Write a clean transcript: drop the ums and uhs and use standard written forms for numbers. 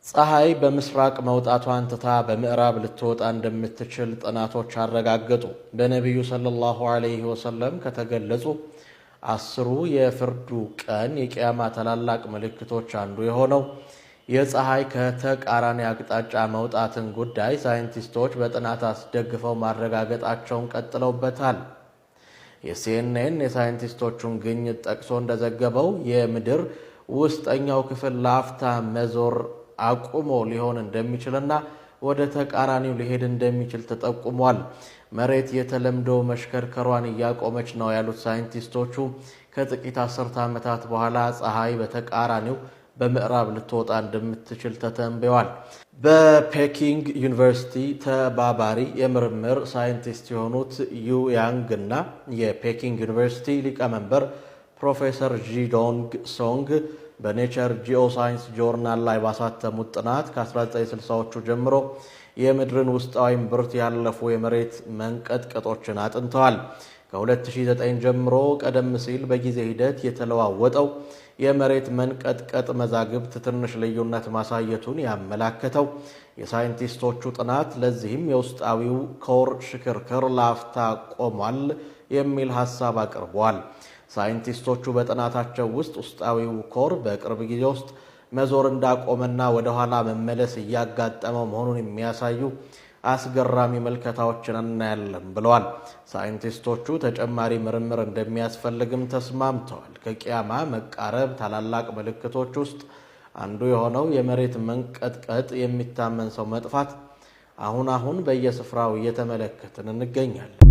ፀሐይ በምስራቅ መውጣቷን ትታ በምዕራብ ልትወጣ እንደምትችል ጥናቶች አረጋገጡ። በነብዩ ሰለላሁ ዐለይሂ ወሰለም ከተገለጹ 10 የፍርዱ ቀን የቂያማ ታላላቅ ምልክቶች አንዱ የሆነው የፀሐይ ከተቃራኒ አቅጣጫ መውጣትን ጉዳይ ሳይንቲስቶች በጥናት አስደግፈው ማረጋገጣቸውን ቀጥለውበታል። የሲኤንኤን የሳይንቲስቶቹን ግኝት ጠቅሶ እንደዘገበው የምድር ውስጠኛው ክፍል ለአፍታ መዞር አቁሞ ሊሆን እንደሚችልና ወደ ተቃራኒው ሊሄድ እንደሚችል ተጠቁሟል። መሬት የተለምዶ መሽከርከሯን እያቆመች ነው ያሉት ሳይንቲስቶቹ ከጥቂት አስርተ ዓመታት በኋላ ፀሐይ በተቃራኒው በምዕራብ ልትወጣ እንደምትችል ተተንብየዋል። በፔኪንግ ዩኒቨርሲቲ ተባባሪ የምርምር ሳይንቲስት የሆኑት ዩ ያንግ እና የፔኪንግ ዩኒቨርሲቲ ሊቀመንበር ፕሮፌሰር ጂዶንግ ሶንግ በኔቸር ጂኦሳይንስ ጆርናል ላይ ባሳተሙት ጥናት ከ1960ዎቹ ጀምሮ የምድርን ውስጣዊ እምብርት ያለፉ የመሬት መንቀጥቀጦችን አጥንተዋል። ከ2009 ጀምሮ ቀደም ሲል በጊዜ ሂደት የተለዋወጠው የመሬት መንቀጥቀጥ መዛግብት ትንሽ ልዩነት ማሳየቱን ያመላከተው የሳይንቲስቶቹ ጥናት ለዚህም የውስጣዊው ኮር ሽክርክር ለአፍታ ቆሟል የሚል ሐሳብ አቅርቧል። ሳይንቲስቶቹ በጥናታቸው ውስጣዊው ኮር በቅርብ ጊዜ ውስጥ መዞር እንዳቆመና ወደ ኋላ መመለስ እያጋጠመው መሆኑን የሚያሳዩ አስገራሚ ምልከታዎችን እናያለን ብለዋል። ሳይንቲስቶቹ ተጨማሪ ምርምር እንደሚያስፈልግም ተስማምተዋል። ከቂያማ መቃረብ ታላላቅ ምልክቶች ውስጥ አንዱ የሆነው የመሬት መንቀጥቀጥ የሚታመን ሰው መጥፋት አሁን በየስፍራው እየተመለከትን እንገኛለን።